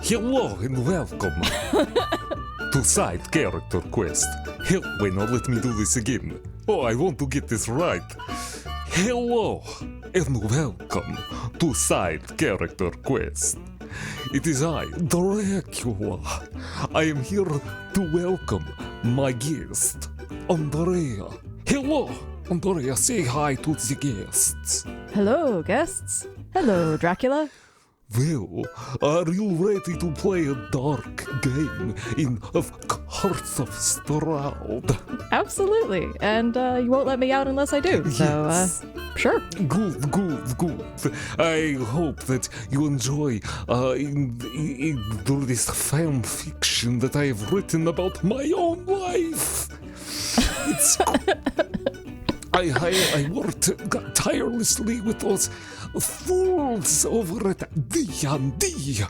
Hello and welcome to Side Character Quest. Wait, no, let me do this again. Oh, I want to get this right. Hello and welcome to Side Character Quest. It is I, Dracula. I am here to welcome my guest, Andrea. Hello, Andrea, say hi to the guests. Hello, guests. Hello, Dracula. Well, are you ready to play a dark game of Hearts of Strahd? Absolutely. And you won't let me out unless I do. So, Yes. Sure. Good. I hope that you enjoy this fan fiction that I have written about my own life. It's... I worked tirelessly with those fools over at D&D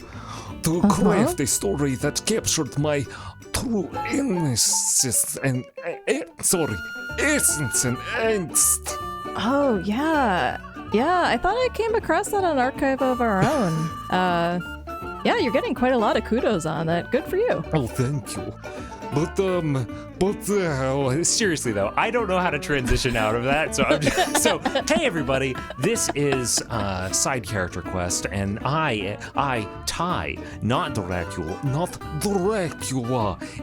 to craft a story that captured my true innocence and essence and angst. Oh, yeah. Yeah, I thought I came across that on Archive of Our Own. Yeah, you're getting quite a lot of kudos on that. Good for you. Oh, thank you. But seriously though, I don't know how to transition out of that. So hey everybody, this is Side Character Quest, and I, Ty, not Dracula,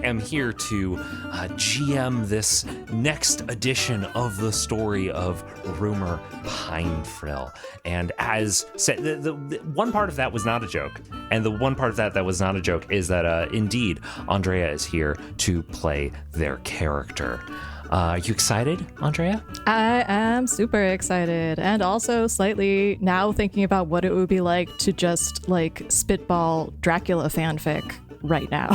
am here to GM this next edition of the story of Rumor Pinefrill. And as said, the one part of that was not a joke, and the one part of that was not a joke is that indeed Andrea is here to play their character. Are you excited, Andrea? I am super excited, and also slightly now thinking about what it would be like to just like spitball Dracula fanfic right now.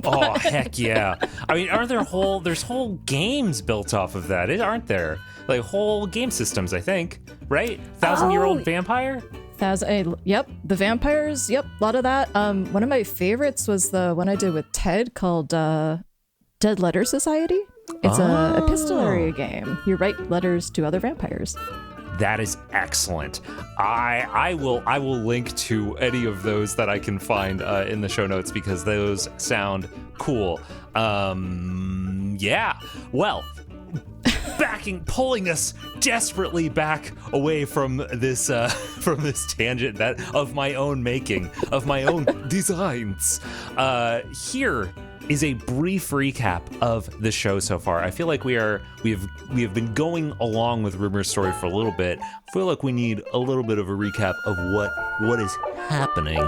Oh heck yeah! I mean, there's whole games built off of that, aren't there? Like whole game systems, I think, right? 1,000-year-old vampire. Yep, the vampires. Yep, a lot of that. One of my favorites was the one I did with Ted called Dead Letter Society. It's a epistolary game. You write letters to other vampires. That is excellent. I will link to any of those that I can find in the show notes because those sound cool. Yeah. Well, pulling us desperately back away from this tangent that of my own making, of my own designs. Here is a brief recap of the show so far. I feel like we have been going along with Rumor's story for a little bit. I feel like we need a little bit of a recap of what is happening.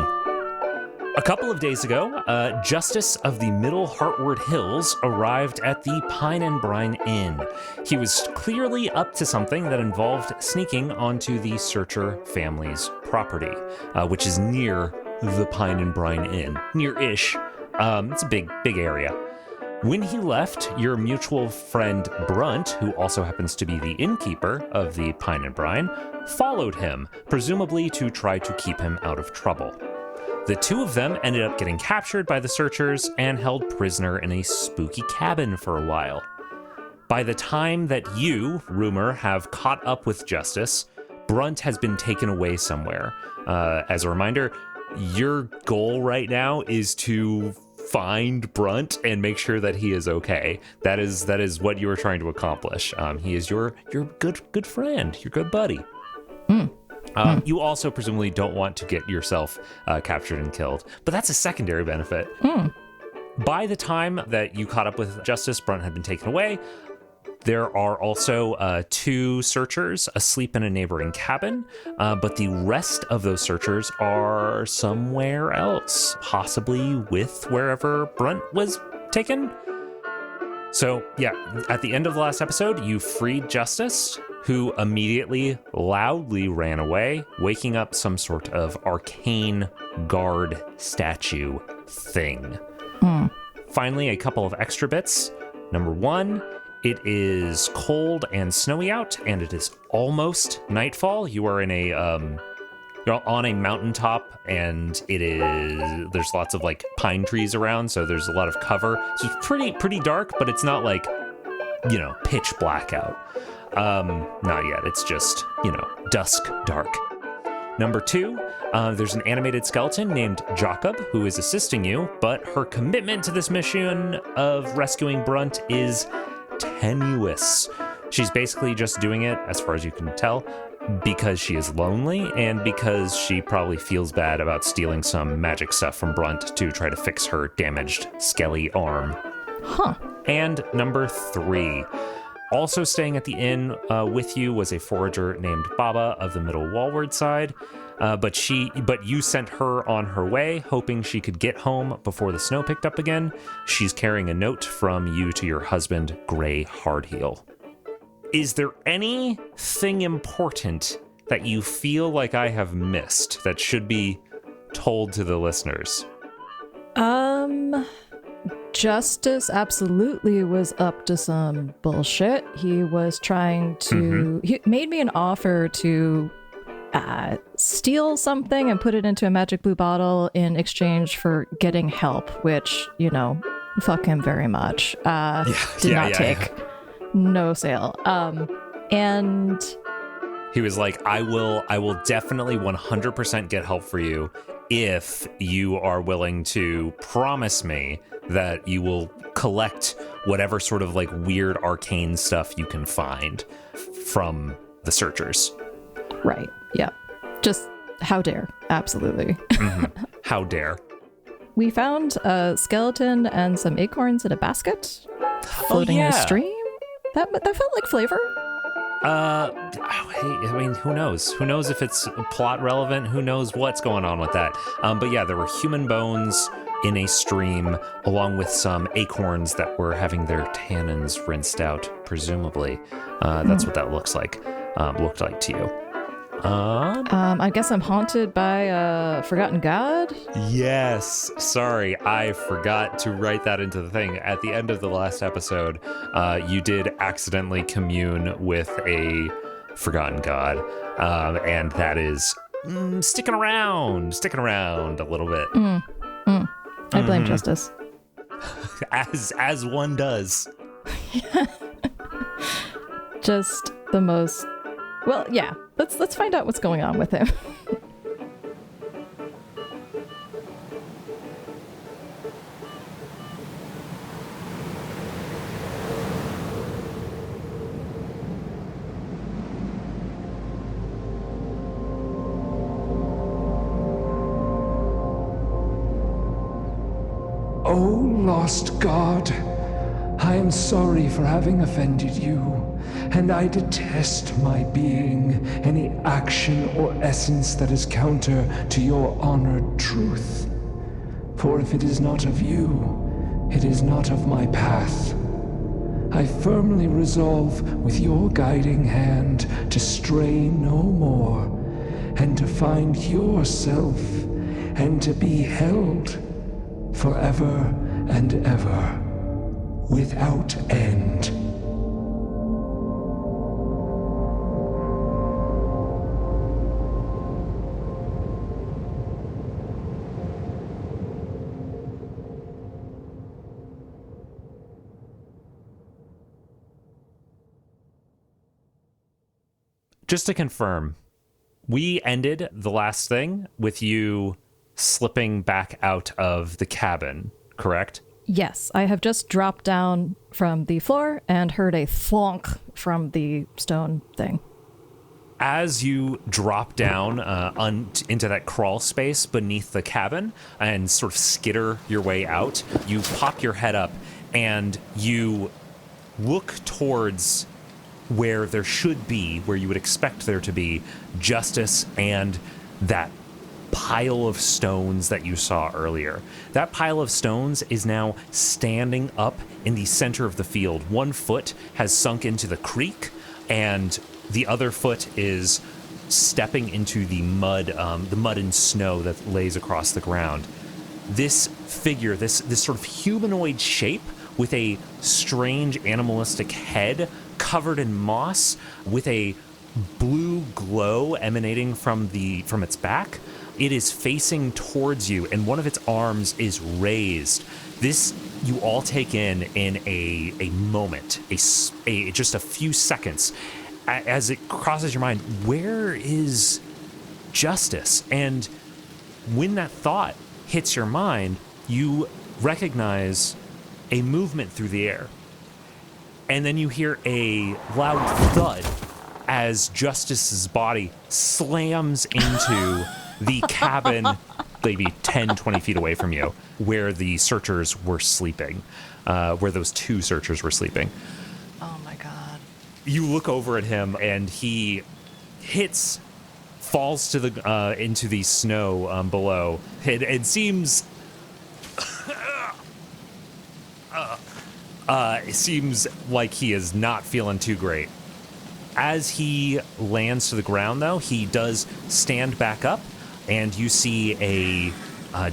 A couple of days ago, Justice of the Middle Heartward Hills arrived at the Pine and Brine Inn. He was clearly up to something that involved sneaking onto the Searcher family's property, which is near the Pine and Brine Inn, near-ish. It's a big area. When he left, your mutual friend Brunt, who also happens to be the innkeeper of the Pine and Brine, followed him, presumably to try to keep him out of trouble. The two of them ended up getting captured by the Searchers and held prisoner in a spooky cabin for a while. By the time that you, Rumor, have caught up with Justice, Brunt has been taken away somewhere. As a reminder, your goal right now is to find Brunt and make sure that he is okay. That is what you are trying to accomplish. He is your good friend, your good buddy. You also presumably don't want to get yourself captured and killed, but that's a secondary benefit. By the time that you caught up with Justice, Brunt had been taken away. There are also two Searchers asleep in a neighboring cabin, but the rest of those Searchers are somewhere else, possibly with wherever Brunt was taken. So, yeah, at the end of the last episode, you freed Justice, who immediately loudly ran away, waking up some sort of arcane guard statue thing. Finally, a couple of extra bits. Number one, it is cold and snowy out, and it is almost nightfall. You are in you're on a mountaintop, and there's lots of like pine trees around, so there's a lot of cover. So it's pretty dark, but it's not like, pitch black out. Not yet. It's just, dusk dark. Number 2, there's an animated skeleton named Jacob who is assisting you, but her commitment to this mission of rescuing Brunt is tenuous. She's basically just doing it, as far as you can tell, because she is lonely and because she probably feels bad about stealing some magic stuff from Brunt to try to fix her damaged skelly arm. Huh. And number 3, also staying at the inn with you was a forager named Baba of the Middle Wallward side, but you sent her on her way, hoping she could get home before the snow picked up again. She's carrying a note from you to your husband, Gray Hardheel. Is there anything important that you feel like I have missed that should be told to the listeners? Justice absolutely was up to some bullshit. He was trying to... He made me an offer to steal something and put it into a magic blue bottle in exchange for getting help, which, fuck him very much. Did not take. No sale. And... He was like, I will definitely 100% get help for you if you are willing to promise me that you will collect whatever sort of like weird arcane stuff you can find from the searchers. Right. Yeah. Just how dare. Absolutely. How dare. We found a skeleton and some acorns in a basket floating in a stream. That felt like flavor. Hey, I mean, who knows? Who knows if it's plot relevant? Who knows what's going on with that? But yeah, there were human bones in a stream, along with some acorns that were having their tannins rinsed out, presumably. That's what that looked like to you. I guess I'm haunted by a forgotten god? Yes. Sorry, I forgot to write that into the thing. At the end of the last episode, you did accidentally commune with a forgotten god. And that is sticking around a little bit. I blame Justice. As one does. Just the most... Well, yeah. Let's find out what's going on with him. Oh, lost God, I am sorry for having offended you, and I detest my being, any action or essence that is counter to your honored truth. For if it is not of you, it is not of my path. I firmly resolve with your guiding hand to stray no more, and to find yourself, and to be held forever and ever, without end. Just to confirm, we ended the last thing with you slipping back out of the cabin, correct? Yes, I have just dropped down from the floor and heard a thwonk from the stone thing. As you drop down into that crawl space beneath the cabin and sort of skitter your way out, you pop your head up and you look towards where there should be, where you would expect there to be, Justice and that pile of stones that you saw earlier. That pile of stones is now standing up in the center of the field. One foot has sunk into the creek, and the other foot is stepping into the mud and snow that lays across the ground. This figure, this sort of humanoid shape with a strange animalistic head covered in moss, with a blue glow emanating from its back. It is facing towards you, and one of its arms is raised. This you all take in a moment, just a few seconds, as it crosses your mind. Where is Justice. And when that thought hits your mind, you recognize a movement through the air. And then you hear a loud thud as Justice's body slams into the cabin maybe 10, 20 feet away from you, where the searchers were sleeping, where those 2 searchers were sleeping. Oh my God. You look over at him, and he falls to the into the snow below. It seems it seems like he is not feeling too great. As he lands to the ground, though, he does stand back up, and you see a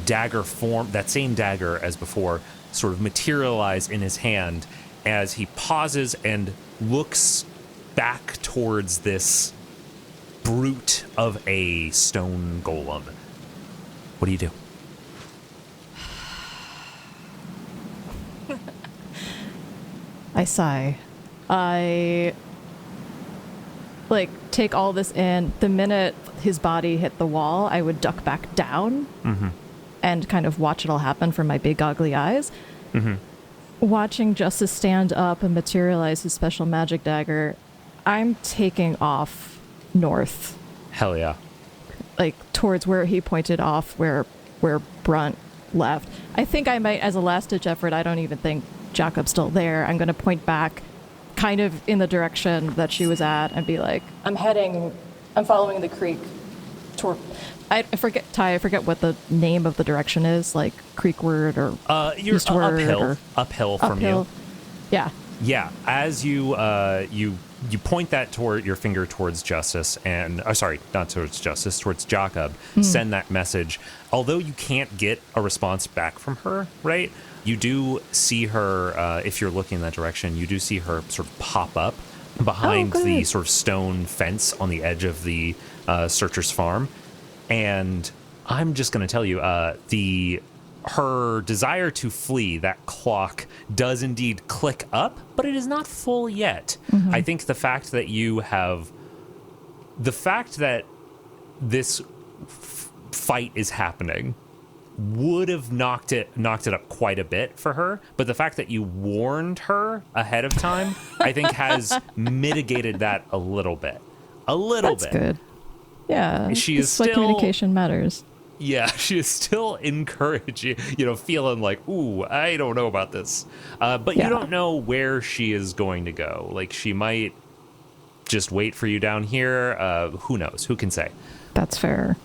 dagger form, that same dagger as before, sort of materialize in his hand as he pauses and looks back towards this brute of a stone golem. What do you do? I sigh. I take all this in. The minute his body hit the wall, I would duck back down and kind of watch it all happen from my big goggly eyes. Watching Justice stand up and materialize his special magic dagger, I'm taking off north. Hell yeah. Towards where he pointed off, where Brunt left. I think I might, as a last-ditch effort, I don't even think Jacob's still there. I'm going to point back kind of in the direction that she was at and be like, I'm following the creek toward, I forget what the name of the direction is, like creekward or you're eastward uphill from you. Yeah. Yeah, as you point that toward your finger towards Justice, and sorry, not towards Justice, towards Jacob, send that message. Although you can't get a response back from her, right? You do see her, if you're looking in that direction, you do see her sort of pop up behind the sort of stone fence on the edge of the searcher's farm. And I'm just going to tell you, her desire to flee, that clock, does indeed click up, but it is not full yet. I think the fact that this fight is happening would have knocked it up quite a bit for her, but the fact that you warned her ahead of time, I think, has mitigated that a little bit. That's good. Yeah, she is still, communication matters. Yeah, she is still encouraging, feeling like, ooh, I don't know about this. But you don't know where she is going to go. Like, she might just wait for you down here. Who knows? Who can say? That's fair.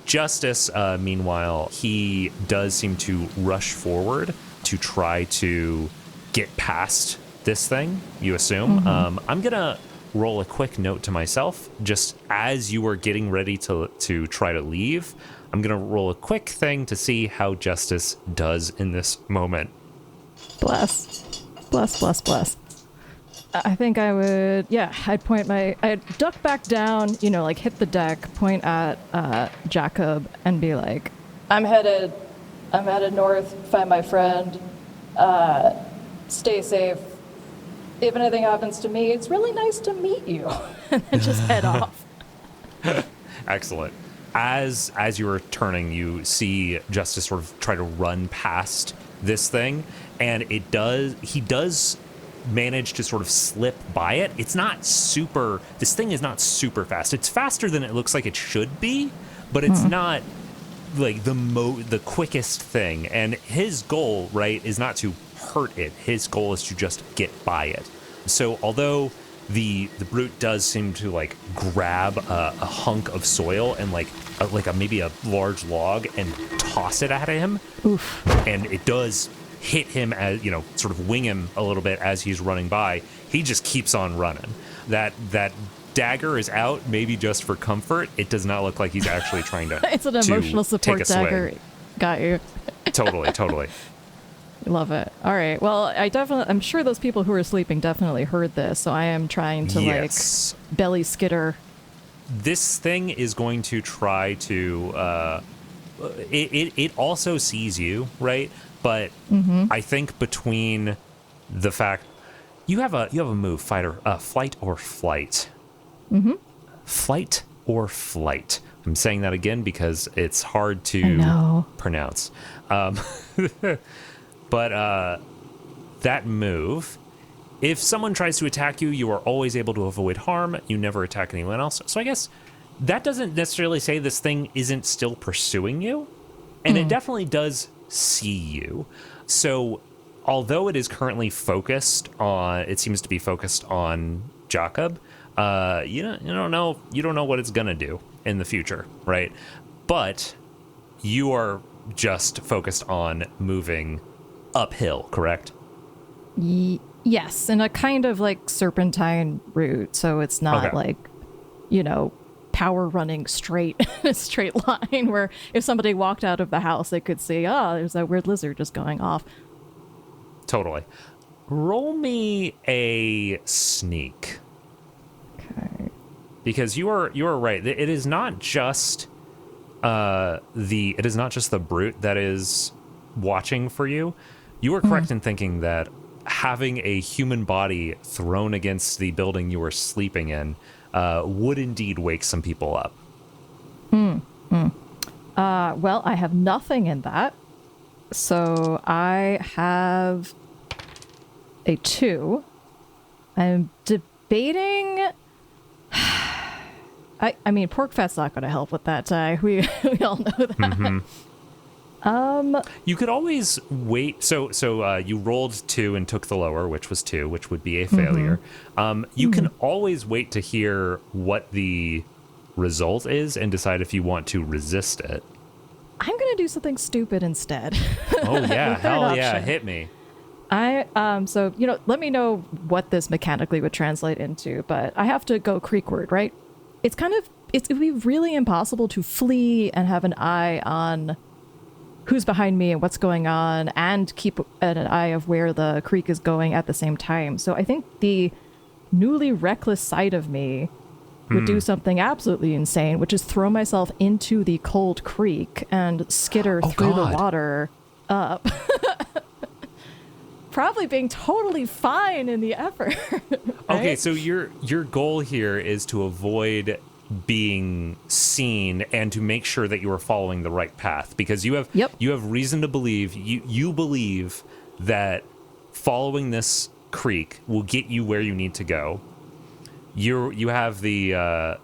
Justice, meanwhile, he does seem to rush forward to try to get past this thing, you assume. I'm going to roll a quick note to myself, just as you are getting ready to try to leave. I'm going to roll a quick thing to see how Justice does in this moment. Bless. I think I would, I'd duck back down, hit the deck, point at Jacob, and be like, I'm headed north, find my friend, stay safe. If anything happens to me, it's really nice to meet you. And then just head off. Excellent. As you are turning, you see Justice sort of try to run past this thing, and he does manage to sort of slip by it. This thing is not super fast. It's faster than it looks like it should be, but it's not like the quickest thing. And his goal, right, is not to hurt it. His goal is to just get by it. So although the brute does seem to like grab a hunk of soil and maybe a large log and toss it at him. Oof. And it does hit him as, sort of wing him a little bit as he's running by. He just keeps on running. That dagger is out, maybe just for comfort. It does not look like he's actually trying to it's an emotional support dagger. Swing. Got you. Totally. Love it. All right. Well, I'm sure those people who are sleeping definitely heard this, so I am trying to belly skitter. This thing is going to try to it also sees you, right? But I think between the fact you have a move, flight or flight. Flight or flight. I'm saying that again because it's hard I to know. pronounce. But that move, if someone tries to attack you, you are always able to avoid harm. You never attack anyone else. So I guess that doesn't necessarily say this thing isn't still pursuing you. And it definitely does see you. So although it is currently focused on, it seems to be focused on Jacob, you don't know what it's gonna do in the future, right? But you are just focused on moving uphill, correct? Yes, in a kind of like serpentine route, so it's not Okay. like, power running straight in a straight line where if somebody walked out of the house, they could see, there's that weird lizard just going off. Totally. Roll me a sneak. Okay. Because you are right. It is not just the brute that is watching for you. You are correct in thinking that having a human body thrown against the building you are sleeping in would indeed wake some people up. Well, I have nothing in that. So I have a 2. I'm debating. I mean, pork fat's not going to help with that, Ty. We all know that. You could always wait. So you rolled 2 and took the lower, which was 2, which would be a failure. You can always wait to hear what the result is and decide if you want to resist it. I'm going to do something stupid instead. Oh yeah, The third hell yeah, option. hit me. So, let me know what this mechanically would translate into, but I have to go creekward, right? It would be really impossible to flee and have an eye on who's behind me and what's going on and keep an eye of where the creek is going at the same time. So I think the newly reckless side of me would do something absolutely insane, which is throw myself into the cold creek and skitter through God. the water up. Probably being totally fine in the effort. Okay, right? so your goal here is to avoid being seen and to make sure that you are following the right path, because you have Yep. you have reason to believe you believe that following this creek will get you where you need to go. You have the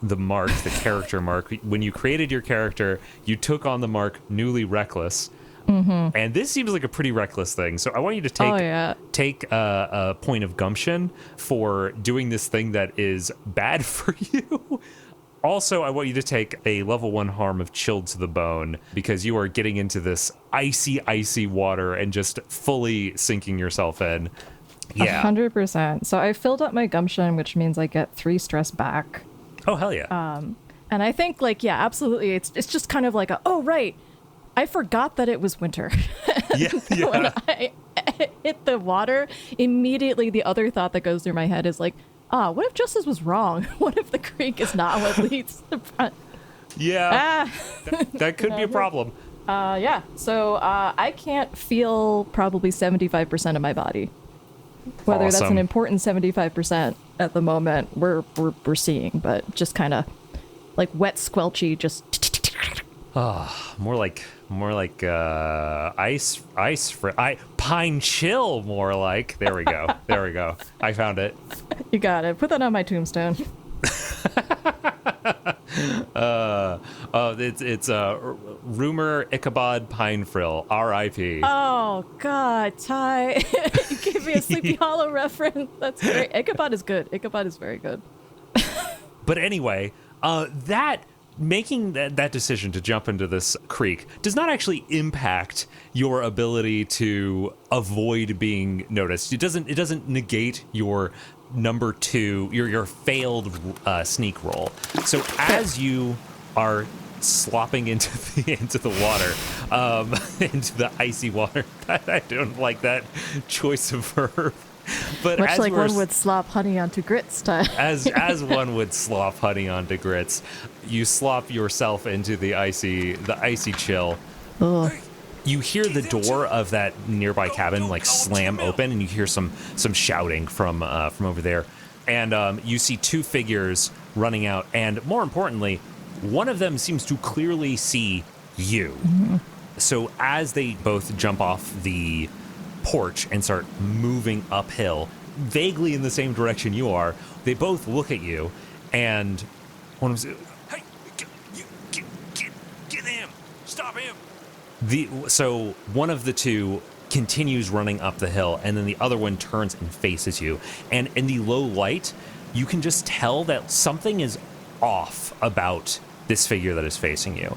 mark, the character mark. When you created your character, you took on the mark newly reckless. And this seems like a pretty reckless thing. So I want you to take a point of gumption for doing this thing that is bad for you. Also, I want you to take a level 1 harm of chilled to the bone, because you are getting into this icy water and just fully sinking yourself in. Yeah. 100%. So I filled up my gumption, which means I get 3 stress back. Oh, hell yeah. And I think, absolutely. It's just kind of like right. I forgot that it was winter. Yeah. When I hit the water, immediately the other thought that goes through my head is like, what if justice was wrong? What if the creek is not what leads to the front? Yeah. That could be a problem. Yeah. So I can't feel probably 75% of my body. Whether that's Awesome. an important 75% at the moment, we're seeing, but just kind of like wet, squelchy, just. More like pine chill, more like. There we go. I found it. You got it. Put that on my tombstone. It's rumor Ichabod Pine Frill, R.I.P. Oh God, Ty, you gave me a Sleepy Hollow reference. That's great. Ichabod is good. Ichabod is very good. But anyway, making that decision to jump into this creek does not actually impact your ability to avoid being noticed. It doesn't negate your number 2, your failed sneak roll. So as you are slopping into the water, into the icy water, I don't like that choice of verb. But Much as like we're one would slop honey onto grits, Ty. as one would slop honey onto grits, you slop yourself into the icy chill. Ugh. You hear the door of that nearby cabin slam open, and you hear some shouting from over there, and you see 2 figures running out, and more importantly, one of them seems to clearly see you. So as they both jump off the porch and start moving uphill, vaguely in the same direction you are, they both look at you, and one of them says, "Hey, get him! Stop him!" So one of the two continues running up the hill, and then the other one turns and faces you. And in the low light, you can just tell that something is off about this figure that is facing you.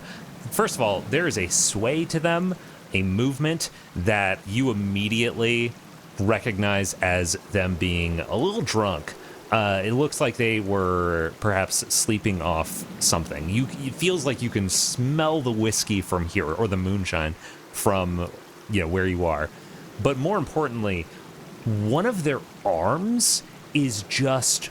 First of all, there is a sway to them, a movement that you immediately recognize as them being a little drunk. It looks like they were perhaps sleeping off something. It feels like you can smell the whiskey from here, or the moonshine from where you are. But more importantly, one of their arms is just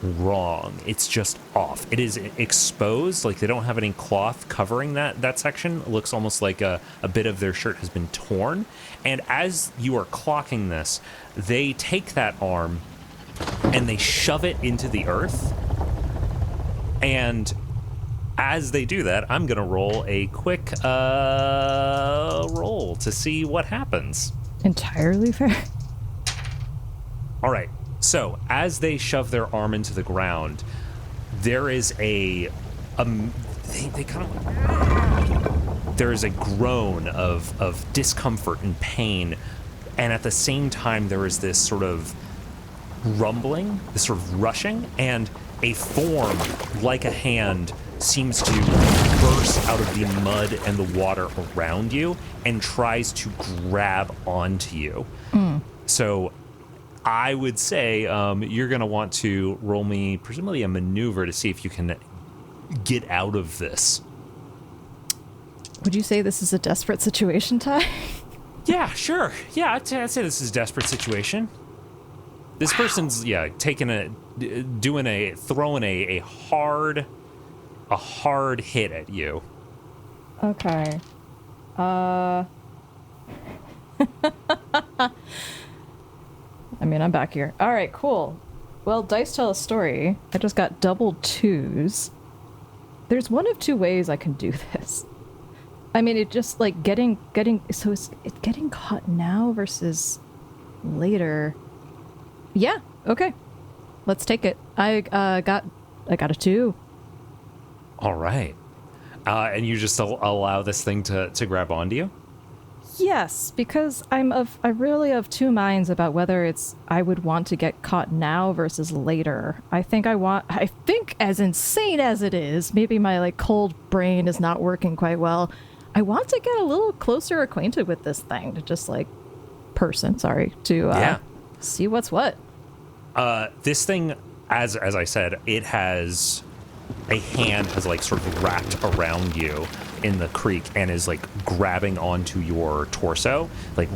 wrong. It's just off. It is exposed, like they don't have any cloth covering that section. It looks almost like a bit of their shirt has been torn. And as you are clocking this, they take that arm and they shove it into the earth. And as they do that, I'm going to roll a quick roll to see what happens. Entirely fair. All right. So as they shove their arm into the ground, there is they kind of, there is a groan of discomfort and pain. And at the same time, there is this sort of rumbling, this sort of rushing, and a form like a hand seems to burst out of the mud and the water around you and tries to grab onto you. So I would say you're going to want to roll me presumably a maneuver to see if you can get out of this. Would you say this is a desperate situation, Ty? Yeah, sure. Yeah, I'd say this is a desperate situation. This person's throwing a hard hit at you. Okay. I mean, I'm back here. All right, cool. Well, dice tell a story. I just got double 2s. There's one of two ways I can do this. I mean, it just like getting so it's getting caught now versus later. Yeah, okay. Let's take it. I got a 2. All right. And you just allow this thing to grab onto you? Yes, because I'm really of two minds about whether I would want to get caught now versus later. I think as insane as it is, maybe my like cold brain is not working quite well. I want to get a little closer acquainted with this thing, to just like see what's what. This thing, as I said, it has a hand has like sort of wrapped around you in the creek and is like grabbing onto your torso, like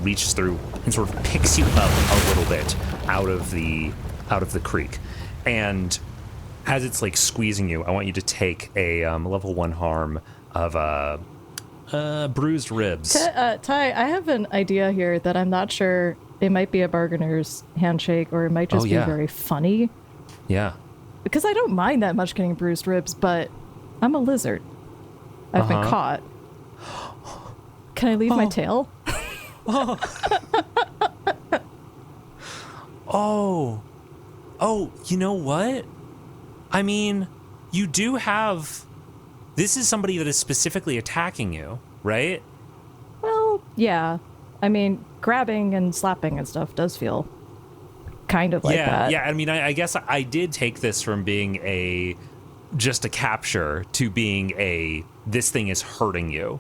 reaches through and sort of picks you up a little bit out of the creek. And as it's like squeezing you, I want you to take a level 1 harm of bruised ribs. Ty, I have an idea here that I'm not sure. It might be a bargainer's handshake, or it might just be very funny. Yeah. Because I don't mind that much getting bruised ribs, but I'm a lizard. I've been caught. Can I leave my tail? Oh, you know what? I mean, you do have... This is somebody that is specifically attacking you, right? Well, yeah. I mean, grabbing and slapping and stuff does feel kind of like that. Yeah, I mean, I guess I did take this from being just a capture to being this thing is hurting you.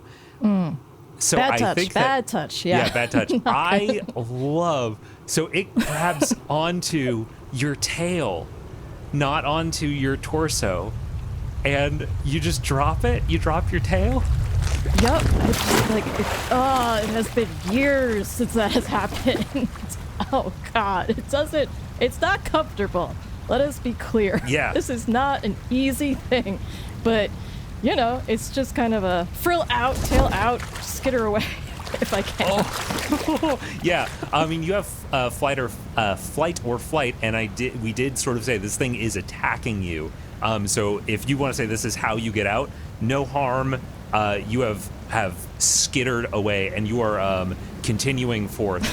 So bad touch. Yeah, bad touch. I love, so it grabs onto your tail, not onto your torso, and you just drop it. You drop your tail. Yep. It's just like it has been years since that has happened. Oh God, it's not comfortable. Let us be clear. Yeah. This is not an easy thing, but it's just kind of a frill out, tail out, skitter away if I can. Oh. Yeah. I mean, you have flight or flight, and we did sort of say this thing is attacking you So if you want to say this is how you get out, no harm. You have skittered away, and you are continuing forth.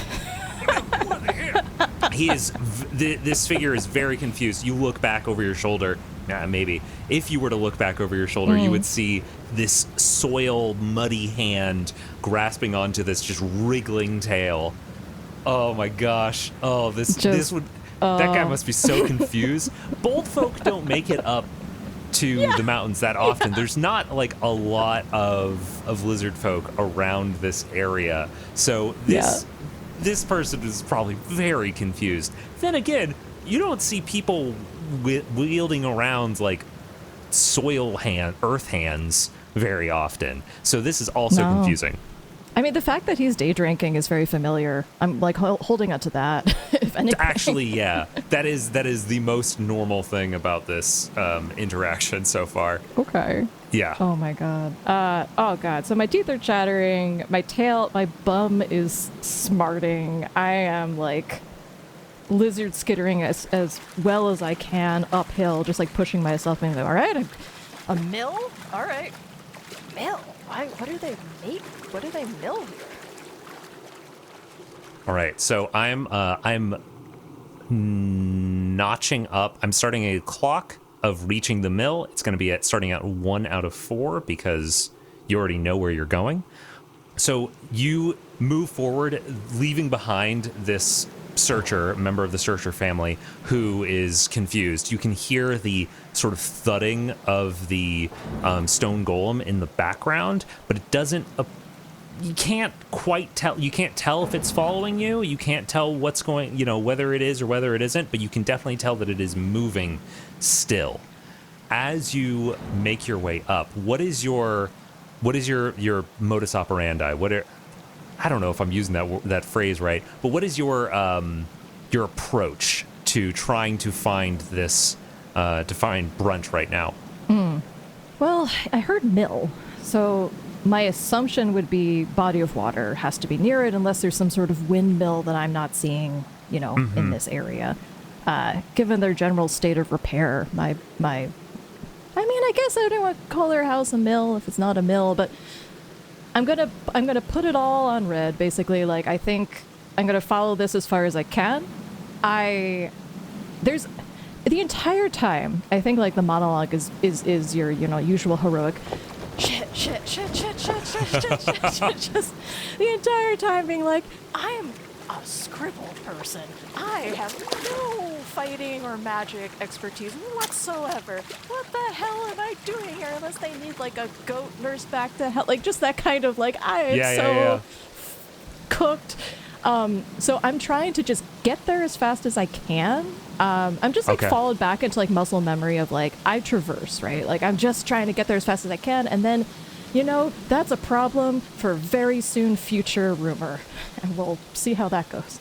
He is. This figure is very confused. You look back over your shoulder. Maybe if you were to look back over your shoulder, you would see this soiled, muddy hand grasping onto this just wriggling tail. Oh my gosh! Oh, this would. That guy must be so confused. Bold folk don't make it up to the mountains that often. There's not like a lot of lizard folk around this area, so this person is probably very confused. Then again, you don't see people wielding around like earth hands very often, so this is also confusing. I mean, the fact that he's day drinking is very familiar. I'm like holding on to that. If anything. Actually, yeah, that is the most normal thing about this interaction so far. Okay. Yeah. Oh my god. Oh god. So my teeth are chattering. My bum is smarting. I am like lizard skittering as well as I can uphill, just like pushing myself into. All right, a mill. All right, mill. Why? What do they make? What do they mill here? All right, so I'm notching up. I'm starting a clock of reaching the mill. It's going to be starting at 1 out of 4 because you already know where you're going. So you move forward, leaving behind this member of the searcher family, who is confused. You can hear the sort of thudding of the stone golem in the background, but it doesn't. You can't quite tell. You can't tell if it's following you. You can't tell what's going. Whether it is or whether it isn't. But you can definitely tell that it is moving still. As you make your way up, what is your modus operandi? I don't know if I'm using that phrase right, but what is your approach to trying to find this to find Brunch right now? Well, I heard mill, so my assumption would be body of water has to be near it, unless there's some sort of windmill that I'm not seeing, in this area. Given their general state of repair, I guess I don't want to call their house a mill if it's not a mill, but I'm gonna put it all on red. Basically, like I think I'm gonna follow this as far as I can. There's the entire time. I think like the monologue is your usual heroic shit. Just the entire time being like, I'm a scribble person. I have no fighting or magic expertise whatsoever. What the hell am I doing here? Unless they need like a goat nurse back to help, like just that kind of like I am cooked. So I'm trying to just get there as fast as I can. I'm just like followed back into like muscle memory of like I traverse, right? Like I'm just trying to get there as fast as I can, and then that's a problem for very soon future rumor, and we'll see how that goes.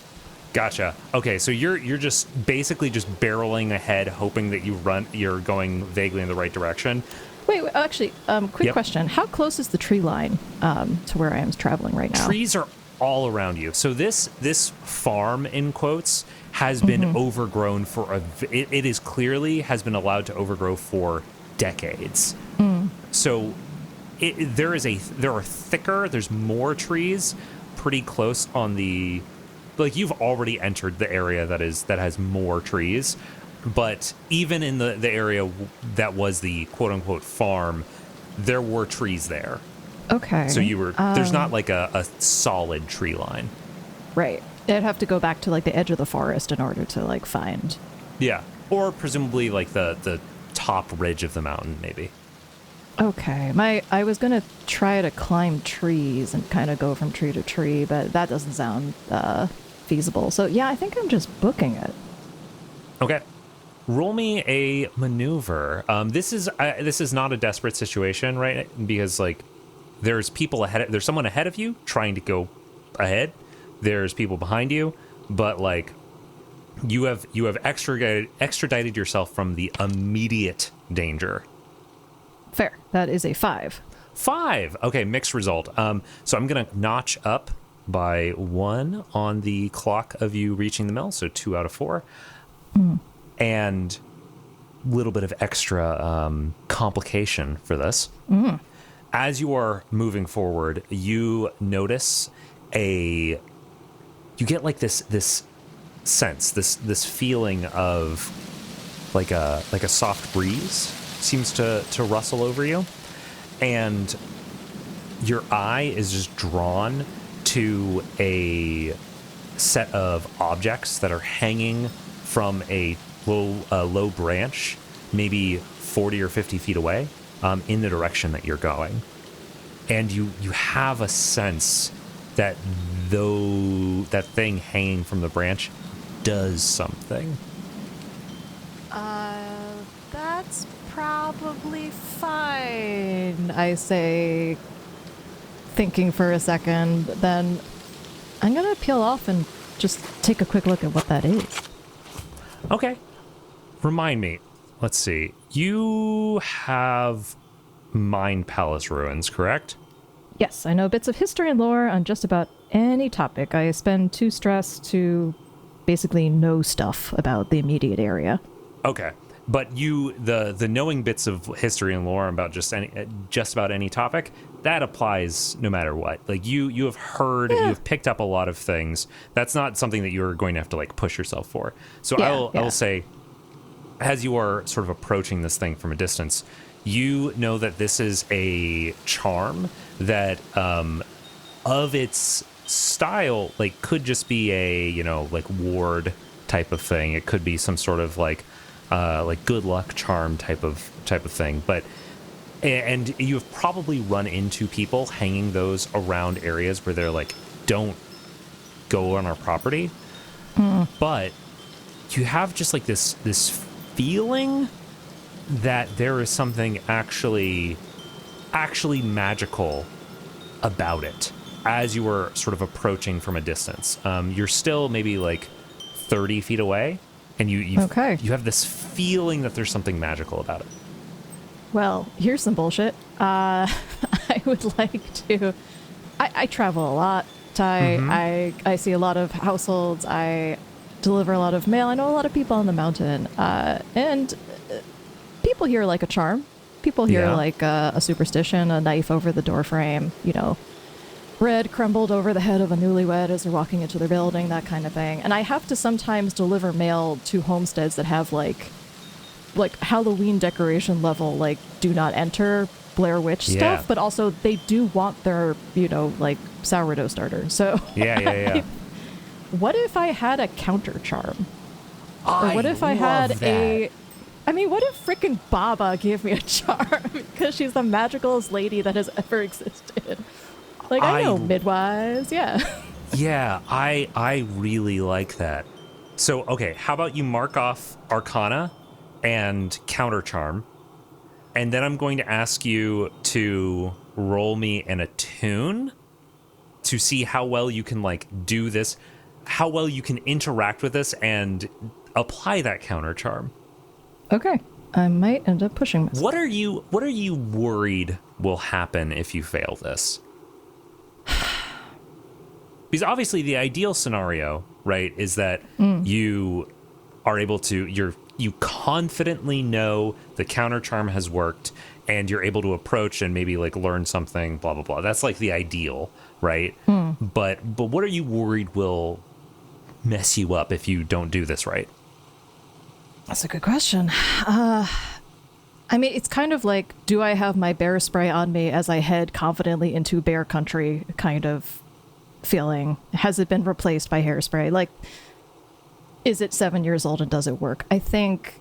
Gotcha. Okay, so you're just basically just barreling ahead, hoping that you're going vaguely in the right direction. Wait, actually, quick question. How close is the tree line to where I am traveling right now? Trees are all around you. So this farm, in quotes, has been overgrown for it is clearly has been allowed to overgrow for decades. So there's more trees pretty close on the, like you've already entered the area that has more trees, but even in the area that was the quote unquote farm, there were trees there. Okay. So there's not like a solid tree line. Right. I'd have to go back to like the edge of the forest in order to like find. Yeah. Or presumably like the top ridge of the mountain, maybe. Okay. I was going to try to climb trees and kind of go from tree to tree, but that doesn't sound feasible. So yeah, I think I'm just booking it. Okay. Roll me a maneuver. This is not a desperate situation, right? Because like there's someone ahead of you trying to go ahead. There's people behind you, but like you have extradited yourself from the immediate danger. Fair. That is a 5. 5. Okay, mixed result. So I'm gonna notch up by 1 on the clock of you reaching the mill, so 2 out of 4. And little bit of extra complication for this. As you are moving forward, you notice you get like this sense, this feeling of like a soft breeze seems to rustle over you, and your eye is just drawn to a set of objects that are hanging from a low branch, maybe 40 or 50 feet away, in the direction that you're going. And you have a sense that that thing hanging from the branch does something. That's probably fine, I say, thinking for a second. Then I'm gonna peel off and just take a quick look at what that is. Okay. Remind me. Let's see. You have Mind Palace Ruins, correct? Yes, I know bits of history and lore on just about any topic. I spend too stressed to basically know stuff about the immediate area. Okay. But the knowing bits of history and lore about just about any topic, that applies no matter what. Like you have heard, you've picked up a lot of things. That's not something that you're going to have to like push yourself for. So I will say, as you are sort of approaching this thing from a distance, you know that this is a charm that of its style like could just be a like ward type of thing. It could be some sort of like good luck charm type of thing. But and you've probably run into people hanging those around areas where they're like, don't go on our property. But you have just like this feeling that there is something actually magical about it as you were sort of approaching from a distance. You're still maybe like 30 feet away, and you have this feeling that there's something magical about it. Well, here's some bullshit. I would like to... I travel a lot, Ty. I see a lot of households. I deliver a lot of mail. I know a lot of people on the mountain. And people here like a charm. People here like a superstition, a knife over the doorframe, bread crumbled over the head of a newlywed as they're walking into their building, that kind of thing. And I have to sometimes deliver mail to homesteads that have like Halloween decoration level, like do not enter Blair Witch stuff, but also they do want their, like sourdough starter. So yeah. What if I had a counter charm? Or what if I had what if frickin' Baba gave me a charm because she's the magicalest lady that has ever existed? Like, I know midwives, yeah. Yeah, I really like that. So, okay, how about you mark off Arcana and Counter Charm, and then I'm going to ask you to roll me an attune to see how well you can, like, do this, how well you can interact with this and apply that Counter Charm. Okay, I might end up pushing myself. What are you worried will happen if you fail this? Because obviously the ideal scenario, right, is that you are able to, you confidently know the counter charm has worked and you're able to approach and maybe like learn something, blah, blah, blah. That's like the ideal, right? But what are you worried will mess you up if you don't do this right? That's a good question. It's kind of like, do I have my bear spray on me as I head confidently into bear country kind of feeling? Has it been replaced by hairspray? Like, is it 7 years old and does it work? I think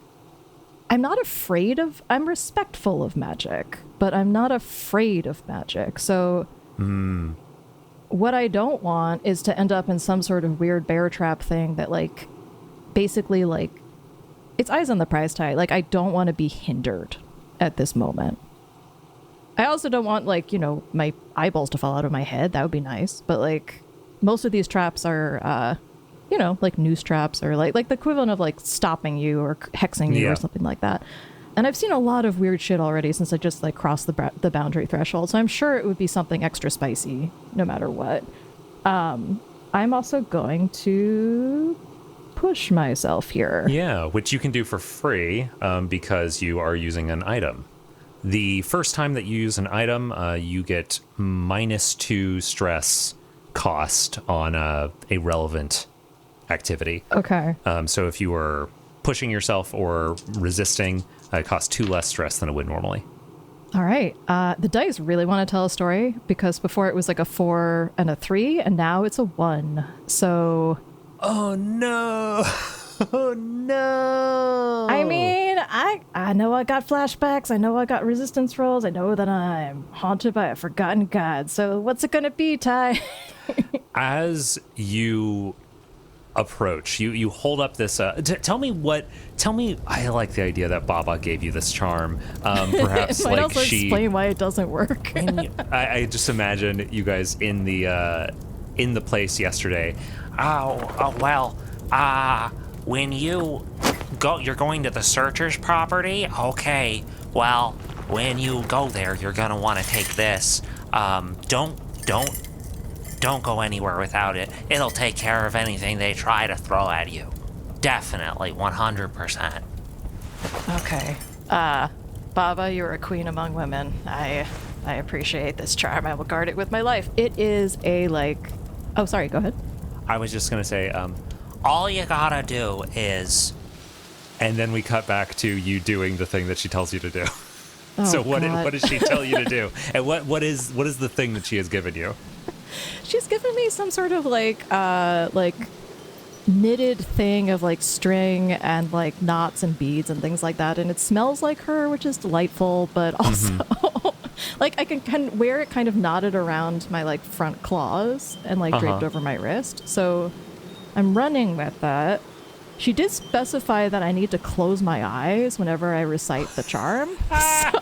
I'm respectful of magic, but I'm not afraid of magic. So what I don't want is to end up in some sort of weird bear trap thing that like, basically like, it's eyes on the prize, Ty. Like, I don't want to be hindered at this moment. I also don't want, like, my eyeballs to fall out of my head. That would be nice. But, like, most of these traps are, like noose traps or, like the equivalent of, like, stopping you or hexing you or something like that. And I've seen a lot of weird shit already since I just, like, crossed the boundary threshold. So I'm sure it would be something extra spicy no matter what. I'm also going to push myself here. Yeah, which you can do for free because you are using an item. The first time that you use an item, you get -2 stress cost on a relevant activity. Okay. So if you were pushing yourself or resisting, it costs 2 less stress than it would normally. All right. The dice really want to tell a story because before it was like a 4 and a 3, and now it's a 1. So. Oh no! Oh no! I mean, I know I got flashbacks. I know I got resistance rolls. I know that I'm haunted by a forgotten god. So what's it gonna be, Ty? As you approach, you hold up this. Tell me. I like the idea that Baba gave you this charm. Perhaps it might like also explain why it doesn't work. I just imagine you guys in the place yesterday. When you're going to the searcher's property? Okay, well, when you go there, you're gonna want to take this. Don't go anywhere without it. It'll take care of anything they try to throw at you. Definitely, 100%. Okay. Baba, you're a queen among women. I appreciate this charm. I will guard it with my life. It is a, like... Oh, sorry, go ahead. I was just gonna say, All you gotta do is... and then we cut back to you doing the thing that she tells you to do. Oh, So what God. does she tell you to do? And what is the thing that she has given you? She's given me some sort of like knitted thing of like string and like knots and beads and things like that, and it smells like her, which is delightful, but also like I can wear it kind of knotted around my like front claws and like draped over my wrist. So I'm running with that. She did specify that I need to close my eyes whenever I recite the charm. So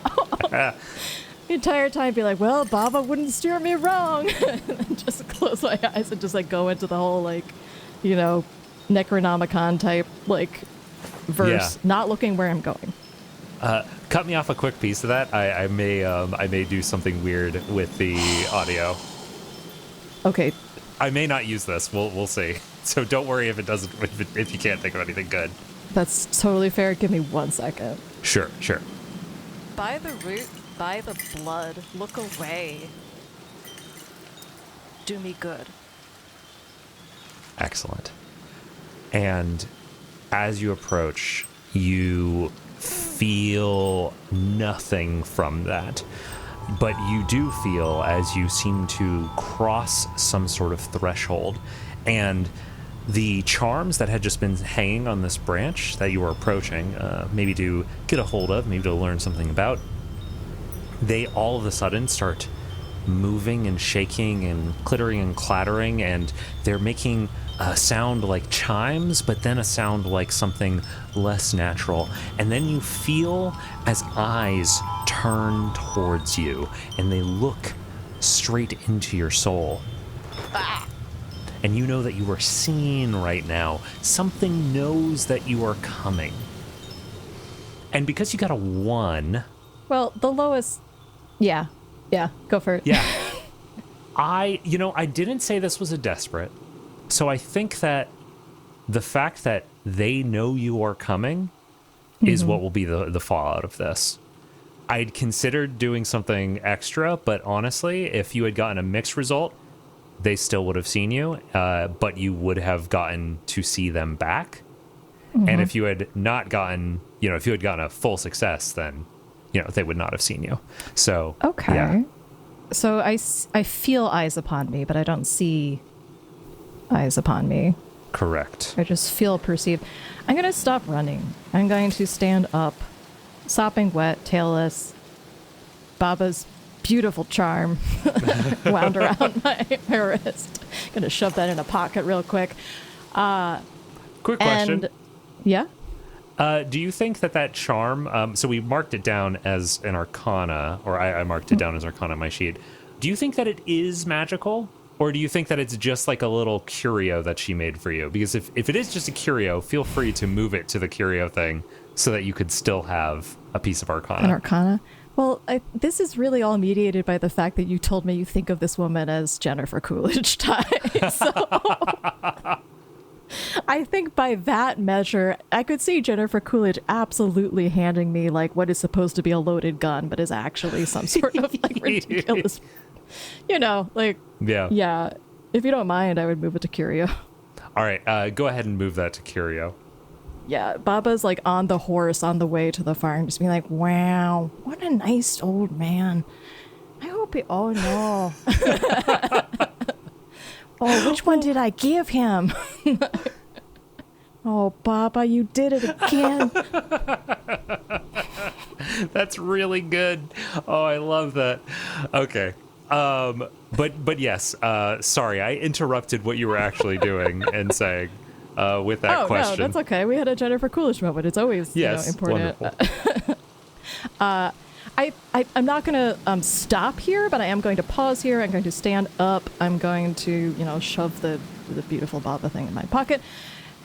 the entire time be like, well, Baba wouldn't steer me wrong. And then just close my eyes and just like go into the whole like, you know, Necronomicon type like verse, not looking where I'm going. Cut me off a quick piece of that. I may do something weird with the audio. Okay. I may not use this. We'll see. So don't worry if it doesn't. If you can't think of anything good. That's totally fair. Give me 1 second. Sure. By the root, by the blood, look away. Do me good. Excellent. And as you approach, you feel nothing from that. But you do feel as you seem to cross some sort of threshold, and the charms that had just been hanging on this branch that you were approaching, maybe to get a hold of, maybe to learn something about, they all of a sudden start moving and shaking and clittering and clattering, and they're making a sound like chimes, but then a sound like something less natural. And then you feel as eyes turn towards you, and they look straight into your soul. And you know that you are seen right now. Something knows that you are coming. And because you got a 1... Well, the lowest... Yeah, go for it. Yeah. I didn't say this was a desperate. So I think that the fact that they know you are coming is what will be the fallout of this. I'd considered doing something extra, but honestly, if you had gotten a mixed result, they still would have seen you, but you would have gotten to see them back. And if you had not gotten, if you had gotten a full success, then, they would not have seen you. So, Okay. yeah. So I feel eyes upon me, but I don't see eyes upon me. Correct. I just feel perceived. I'm going to stop running. I'm going to stand up, sopping wet, tailless. Baba's beautiful charm wound around my wrist. Going to shove that in a pocket real quick. Quick question. And yeah? Do you think that charm, so we marked it down as an arcana, or I marked it down as arcana on my sheet. Do you think that it is magical? Or do you think that it's just like a little curio that she made for you? Because if it is just a curio, feel free to move it to the curio thing so that you could still have a piece of arcana. An arcana? Well, this is really all mediated by the fact that you told me you think of this woman as Jennifer Coolidge type. So I think by that measure, I could see Jennifer Coolidge absolutely handing me like what is supposed to be a loaded gun, but is actually some sort of like ridiculous, like, yeah. If you don't mind, I would move it to Curio. All right, go ahead and move that to Curio. Yeah, Baba's like on the horse on the way to the farm, just being like, wow, what a nice old man. I hope he, oh no. Oh, which one did I give him? Oh, Baba, you did it again. That's really good. Oh, I love that. Okay. But yes, sorry, I interrupted what you were actually doing and saying with that question. No, that's okay. We had a Jennifer Coolidge moment. It's always important. Wonderful. I'm not going to stop here, but I am going to pause here. I'm going to stand up. I'm going to, shove the beautiful Baba thing in my pocket.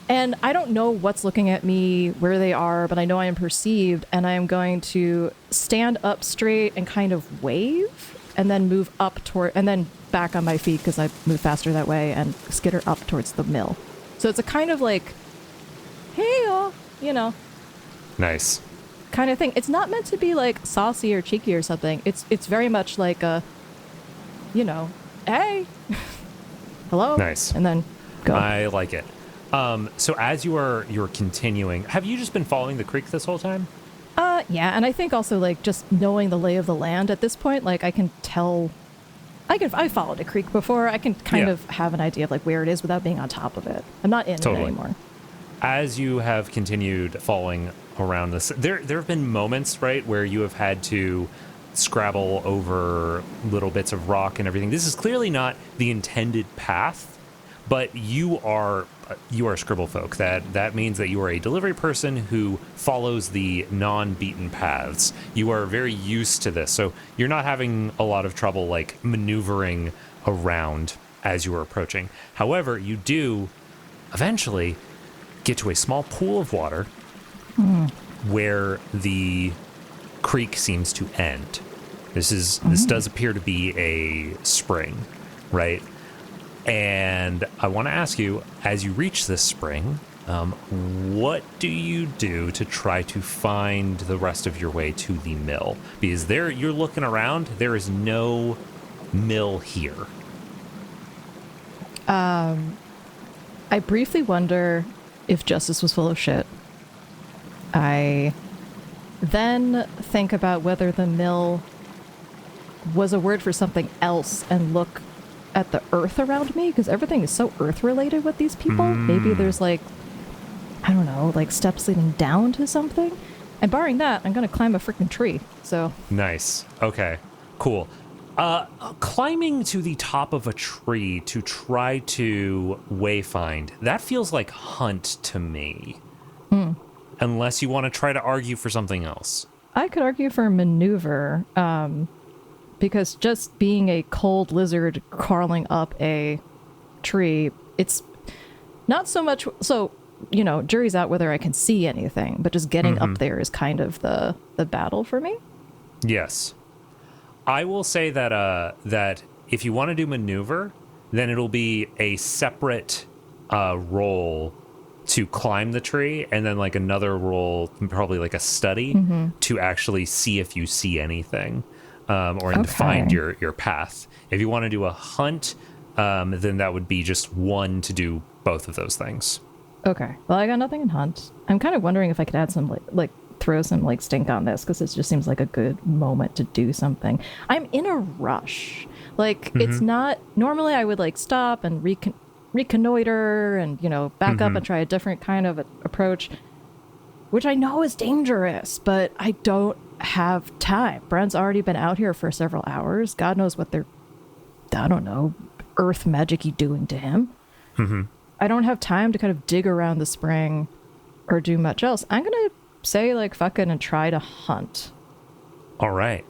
And I don't know what's looking at me, where they are, but I know I am perceived. And I am going to stand up straight and kind of wave and then move up toward, and then back on my feet because I move faster that way and skitter up towards the mill. So it's a kind of like, hey, Nice. kind of thing. It's not meant to be like saucy or cheeky or something. It's very much like a, hey, hello. Nice. And then go. I like it. So as you're continuing, have you just been following the creek this whole time? Yeah, and I think also like just knowing the lay of the land at this point, like I can tell, I followed a creek before. I can kind of have an idea of like where it is without being on top of it. I'm not in it anymore. As you have continued following around this, there have been moments, right, where you have had to scrabble over little bits of rock and everything. This is clearly not the intended path, but you are scribble folk. That means that you are a delivery person who follows the non-beaten paths. You are very used to this, so you're not having a lot of trouble like maneuvering around as you are approaching. However, you do eventually get to a small pool of water where the creek seems to end. This does appear to be a spring, right? And I want to ask you, as you reach this spring, what do you do to try to find the rest of your way to the mill? Because you're looking around, there is no mill here. I briefly wonder if justice was full of shit. I then think about whether the mill was a word for something else and look at the earth around me, because everything is so earth related with these people. Maybe there's like, I don't know, like steps leading down to something. And barring that, I'm going to climb a freaking tree. So Nice. Okay, cool. Climbing to the top of a tree to try to wayfind, that feels like hunt to me. Unless you want to try to argue for something else. I could argue for maneuver, because just being a cold lizard crawling up a tree, it's not so much, so, jury's out whether I can see anything, but just getting up there is kind of the battle for me. Yes. I will say that if you want to do maneuver, then it'll be a separate roll to climb the tree, and then like another roll, probably like a study, to actually see if you see anything, or to find your path. If you want to do a hunt, then that would be just one to do both of those things. Okay. Well, I got nothing in hunt. I'm kind of wondering if I could add some like throw some like stink on this, because it just seems like a good moment to do something. I'm in a rush. Like it's not, normally I would like stop and reconnoiter and, back up and try a different kind of approach, which I know is dangerous, but I don't have time. Brent's already been out here for several hours. God knows what they're, I don't know, earth magic-y doing to him. I don't have time to kind of dig around the spring or do much else. I'm going to say like fuck it and try to hunt. All right.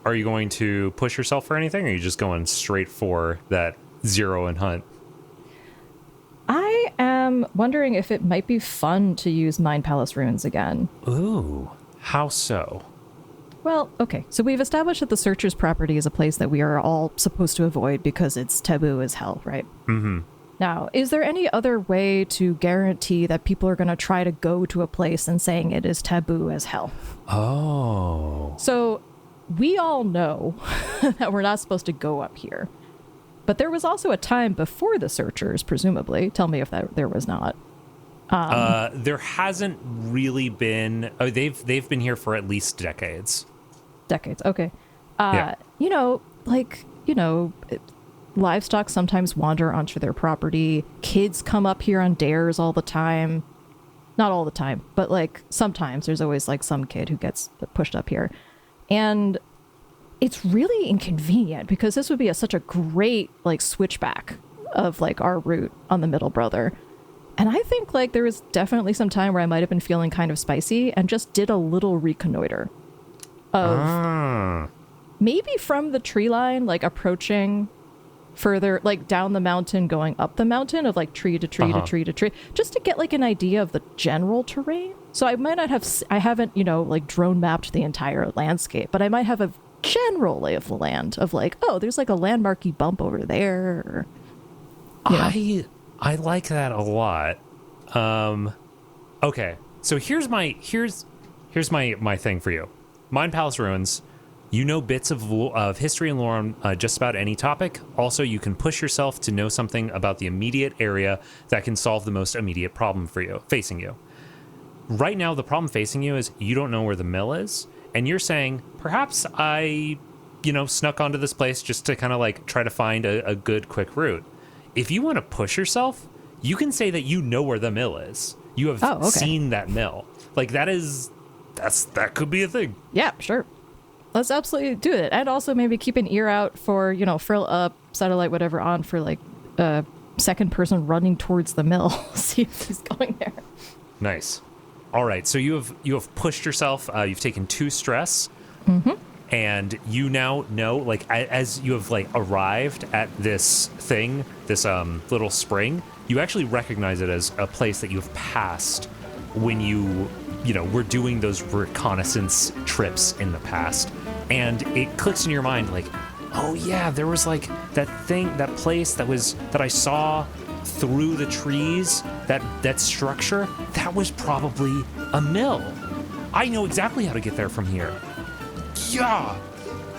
Are you going to push yourself for anything, or are you just going straight for that 0 and hunt? I am wondering if it might be fun to use Mind Palace runes again. Ooh, how so? Well, okay, so we've established that the Searcher's property is a place that we are all supposed to avoid because it's taboo as hell, right? Now, is there any other way to guarantee that people are going to try to go to a place and saying it is taboo as hell? Oh. So we all know that we're not supposed to go up here. But there was also a time before the searchers, presumably. Tell me if there was not. There hasn't really been. Oh, they've been here for at least decades. Decades, okay. Yeah. Livestock sometimes wander onto their property. Kids come up here on dares all the time. Not all the time, but like sometimes there's always like some kid who gets pushed up here. And it's really inconvenient because this would be such a great like switchback of like our route on the Middle Brother. And I think like there was definitely some time where I might have been feeling kind of spicy and just did a little reconnoiter of maybe from the tree line, like approaching further, like down the mountain, going up the mountain of like tree to tree to tree to tree, just to get like an idea of the general terrain. So I might not have, I haven't, like drone mapped the entire landscape, but I might have a general lay of the land of like, oh, there's like a landmarky bump over there. I like that a lot. Okay, so here's my thing for you. Mind Palace Ruins. You know bits of history and lore on just about any topic. Also, you can push yourself to know something about the immediate area that can solve the most immediate problem facing you. Right now, the problem facing you is you don't know where the mill is, and you're saying, perhaps I, snuck onto this place just to kind of like try to find a good, quick route. If you want to push yourself, you can say that you know where the mill is. You have seen that mill. Like that could be a thing. Yeah, sure. Let's absolutely do it. And also maybe keep an ear out for, frill up, satellite, whatever on for like a second person running towards the mill. See if he's going there. Nice. All right. So you have pushed yourself. You've taken 2 stress. Mm-hmm. And you now know, like, as you have like arrived at this thing, this little spring, you actually recognize it as a place that you've passed when you were doing those reconnaissance trips in the past. And it clicks in your mind like, oh yeah, there was like that place that I saw through the trees, that structure, that was probably a mill. I know exactly how to get there from here. Yeah.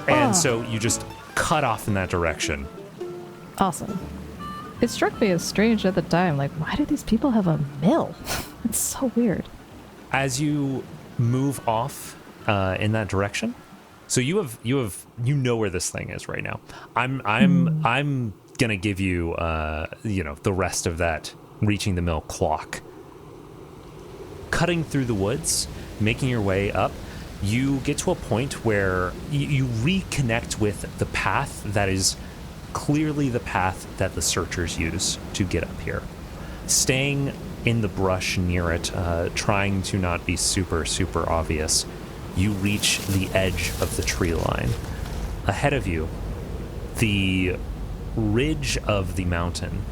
And so you just cut off in that direction. Awesome. It struck me as strange at the time. Like, why do these people have a mill? It's so weird. As you move off in that direction, so you know where this thing is right now. I'm gonna give you the rest of that reaching the mill clock. Cutting through the woods, making your way up, you get to a point where you reconnect with the path that is clearly the path that the searchers use to get up here. Staying in the brush near it, trying to not be super, super obvious, you reach the edge of the tree line. Ahead of you, the ridge of the mountain,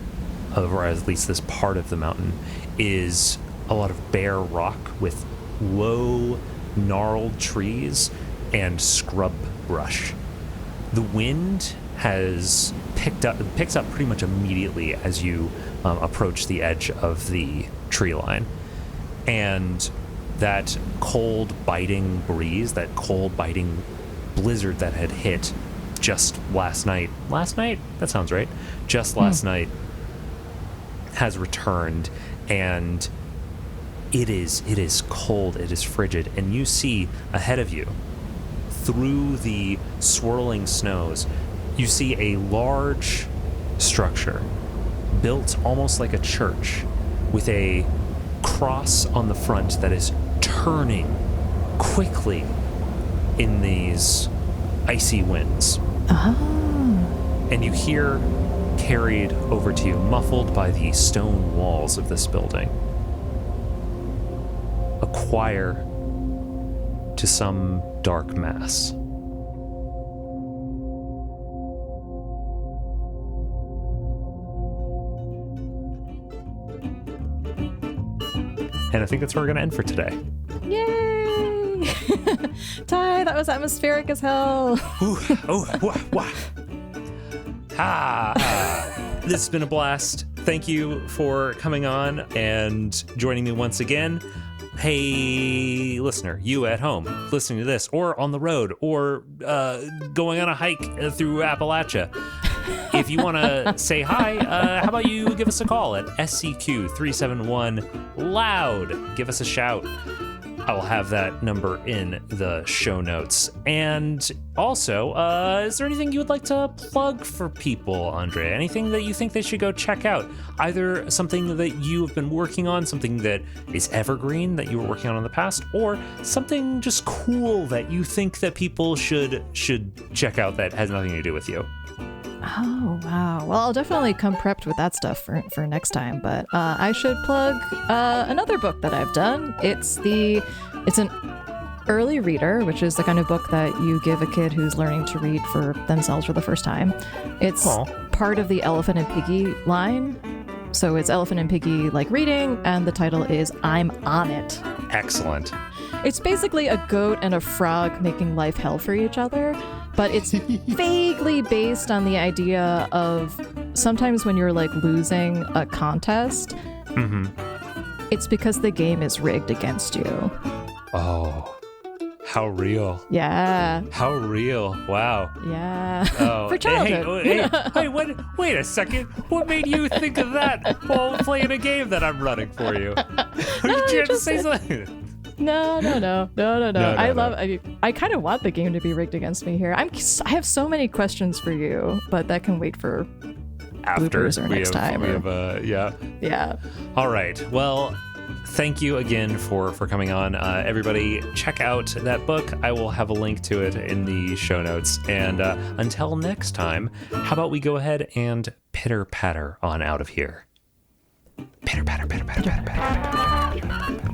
or at least this part of the mountain, is a lot of bare rock with low, gnarled trees and scrub brush. The wind has picks up pretty much immediately as you approach the edge of the tree line, and that cold biting breeze, that cold biting blizzard that had hit just last night, that sounds right, just last night, has returned, and it is cold, it is frigid, and you see ahead of you, through the swirling snows, you see a large structure built almost like a church with a cross on the front that is turning quickly in these icy winds. And you hear, carried over to you, muffled by the stone walls of this building, a choir to some dark mass. And I think that's where we're going to end for today. Yay! Ty, that was atmospheric as hell. This has been a blast. thank you for coming on and joining me once again. Hey, listener, you at home listening to this, or on the road, or going on a hike through Appalachia. If you want to say hi, how about you give us a call at SCQ 371 loud. Give us a shout. I will have that number in the show notes. And also, is there anything you would like to plug for people, Andre? Anything that you think they should go check out? Either something that you have been working on, something that is evergreen that you were working on in the past, or something just cool that you think that people should check out that has nothing to do with you. Oh, wow. Well, I'll definitely come prepped with that stuff for next time, but I should plug another book that I've done. It's an early reader, which is the kind of book that you give a kid who's learning to read for themselves for the first time. It's part of the Elephant and Piggy line. So it's Elephant and Piggy like reading, and the title is I'm On It. Excellent. It's basically a goat and a frog making life hell for each other, but it's vaguely based on the idea of sometimes when you're like losing a contest, it's because the game is rigged against you. Oh, how real. Yeah. How real. Wow. Yeah. Oh, For childhood. Hey, wait a second. What made you think of that while playing a game that I'm running for you? You can't say something. No. I kind of want the game to be rigged against me here. I have so many questions for you, but that can wait for bloopers or next time. Yeah. All right. Well, thank you again for coming on. Everybody, check out that book. I will have a link to it in the show notes. And until next time, how about we go ahead and pitter patter on out of here? Pitter patter, pitter patter, pitter patter, pitter patter, pitter patter.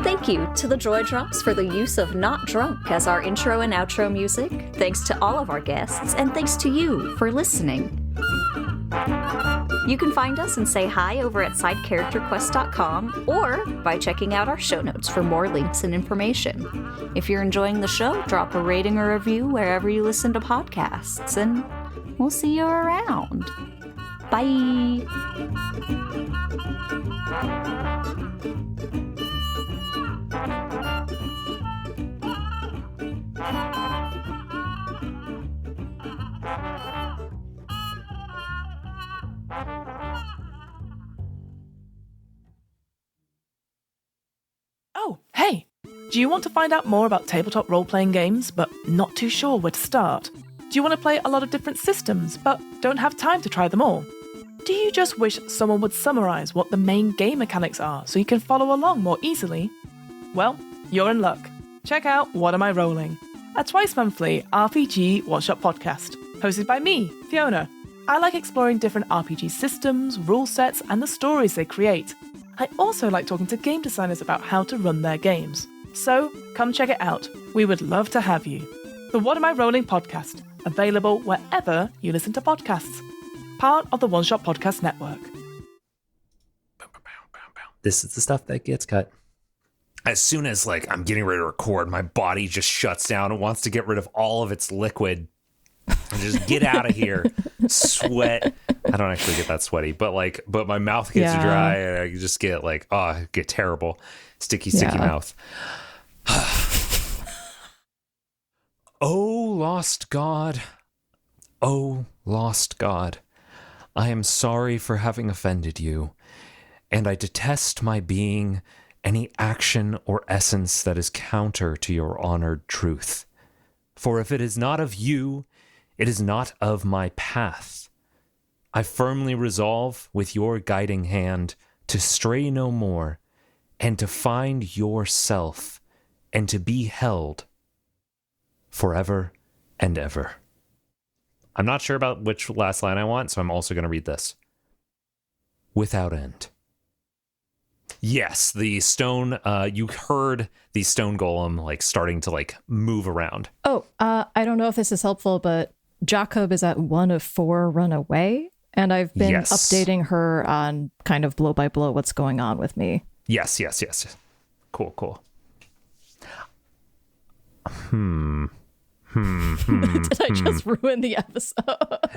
Thank you to the Joy Drops for the use of Not Drunk as our intro and outro music. Thanks to all of our guests, and thanks to you for listening. You can find us and say hi over at sidecharacterquest.com or by checking out our show notes for more links and information. If you're enjoying the show, drop a rating or review wherever you listen to podcasts, and we'll see you around. Bye! Oh, hey! Do you want to find out more about tabletop role-playing games, but not too sure where to start? Do you want to play a lot of different systems, but don't have time to try them all? Do you just wish someone would summarize what the main game mechanics are so you can follow along more easily? Well, you're in luck. Check out What Am I Rolling? A twice-monthly RPG one-shot podcast, hosted by me, Fiona. I like exploring different RPG systems, rule sets, and the stories they create. I also like talking to game designers about how to run their games. So, come check it out. We would love to have you. The What Am I Rolling podcast, available wherever you listen to podcasts. Part of the One Shot Podcast Network. This is the stuff that gets cut. As soon as I'm getting ready to record, my body just shuts down and wants to get rid of all of its liquid and just get out of here. Sweat. I don't actually get that sweaty, but my mouth gets dry and I just get get terrible. Sticky mouth. Oh, lost God. Oh, lost God. I am sorry for having offended you, and I detest my being any action or essence that is counter to your honored truth. For if it is not of you, it is not of my path. I firmly resolve, with your guiding hand, to stray no more, and to find yourself, and to be held forever and ever. I'm not sure about which last line I want, so I'm also going to read this. Without end. Yes, the stone, you heard the stone golem starting to move around. Oh, I don't know if this is helpful, but Jacob is at 1 of 4 run away, and I've been updating her on kind of blow by blow what's going on with me. Yes. Cool. Did I just ruin the episode?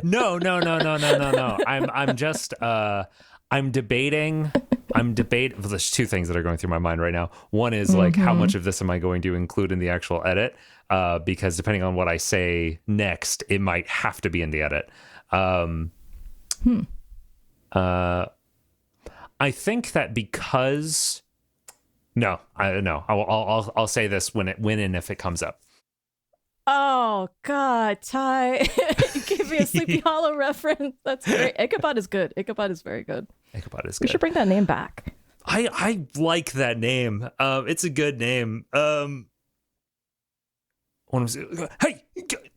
No. I'm just I'm debating. Well, there's two things that are going through my mind right now. One is like, how much of this am I going to include in the actual edit? Because depending on what I say next, it might have to be in the edit. I think that because I'll say this when and if it comes up. Oh God, Ty, you gave me a Sleepy Hollow reference. That's great. Ichabod is good. Ichabod is very good. Ichabod is We good. should bring that name back. I like that name. It's a good name. Hey,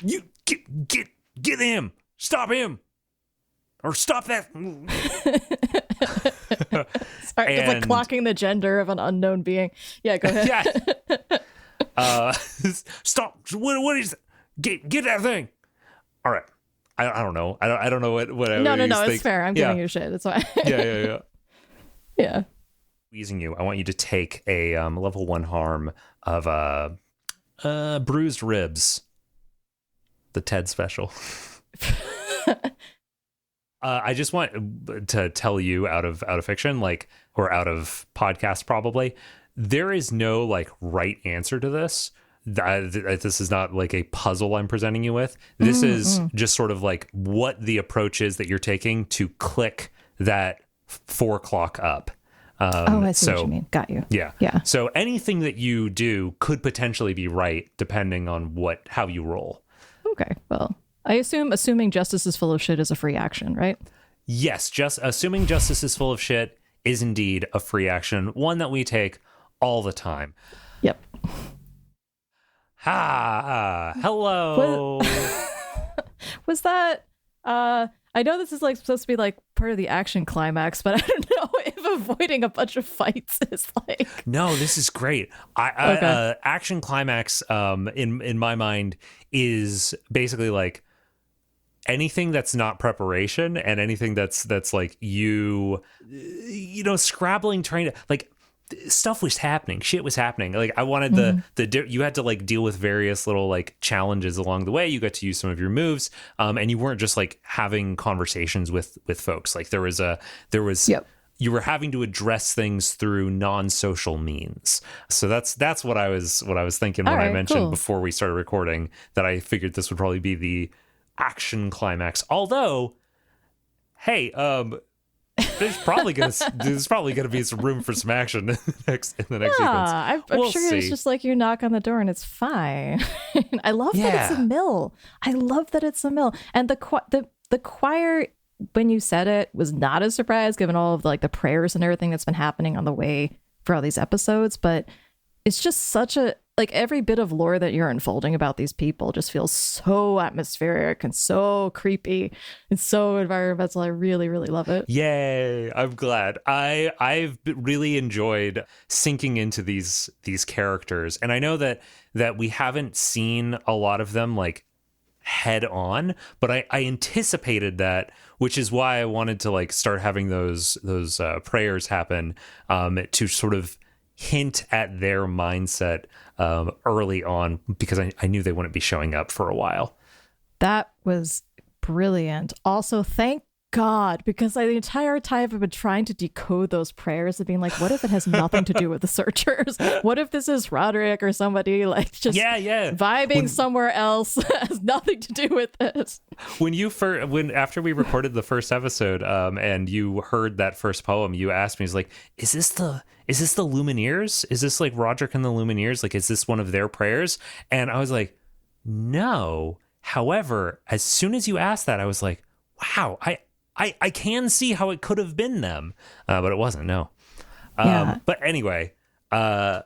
you get him! Stop him! Or stop that! Sorry, it's like clocking the gender of an unknown being. Yeah, go ahead. Yeah. Stop! What is? Get that thing! All right. I don't know. I don't know what. No. It's fair. I'm giving you shit. It's fine. Yeah. Yeah. Squeezing you. I want you to take a level 1 harm of bruised ribs. The Ted special. I just want to tell you out of fiction, like, or out of podcast, probably, there is no like right answer to this. This is not like a puzzle I'm presenting you with. This is just sort of like what the approach is that you're taking to click that 4 o'clock up. I see what you mean. Got you. Yeah. So anything that you do could potentially be right depending on how you roll. Okay. Well, I assuming justice is full of shit is a free action, right? Yes, just assuming justice is full of shit is indeed a free action, one that we take all the time. Yep. Hello. Was that I know this is like supposed to be like part of the action climax, but I don't know if avoiding a bunch of fights is like. No, this is great. Okay. Action climax in my mind is basically like anything that's not preparation and anything that's like you know, scrabbling, trying to like, stuff was happening, shit was happening. Like I wanted you had to like deal with various little like challenges along the way. You got to use some of your moves, and you weren't just like having conversations with folks. Like there was Yep. You were having to address things through non-social means. So that's what I was thinking when I mentioned before we started recording that I figured this would probably be the action climax. Although, hey, there's probably gonna be some room for some action in the next sequence. I'm We'll sure see. it's just like you knock on the door and it's fine. I love that it's a mill. I love that it's a mill. And the choir, when you said it, was not a surprise given all of like the prayers and everything that's been happening on the way for all these episodes. But it's just such a like every bit of lore that you're unfolding about these people just feels so atmospheric and so creepy and so environmental. I really, really love it. Yay! I'm glad. I've really enjoyed sinking into these characters, and I know that we haven't seen a lot of them like head on, but I anticipated that, which is why I wanted to like start having those prayers happen to sort of hint at their mindset early on, because I knew they wouldn't be showing up for a while. That was brilliant. Also, thank God, because the entire time I've been trying to decode those prayers and being like, what if it has nothing to do with the searchers? What if this is Roderick or somebody like just vibing somewhere else that has nothing to do with this? After we recorded the first episode, and you heard that first poem, you asked me, like, is this the Lumineers? Is this like Roderick and the Lumineers? Like, is this one of their prayers? And I was like, no. However, as soon as you asked that, I was like, wow, I can see how it could have been them, but it wasn't. No. But anyway, this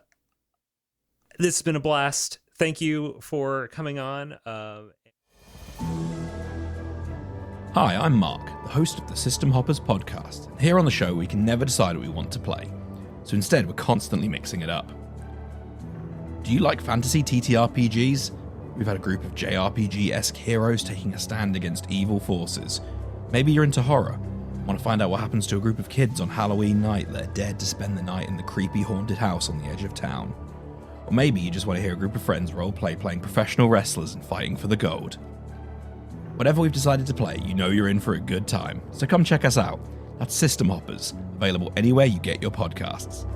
has been a blast. Thank you for coming on. Hi, I'm Mark, the host of the System Hoppers podcast. Here on the show, we can never decide what we want to play, so instead we're constantly mixing it up. Do you like fantasy TTRPGs? We've had a group of JRPG-esque heroes taking a stand against evil forces. Maybe you're into horror. Want to find out what happens to a group of kids on Halloween night that are dared to spend the night in the creepy haunted house on the edge of town? Or maybe you just want to hear a group of friends roleplay playing professional wrestlers and fighting for the gold. Whatever we've decided to play, you know you're in for a good time, so come check us out. That's System Hoppers, available anywhere you get your podcasts.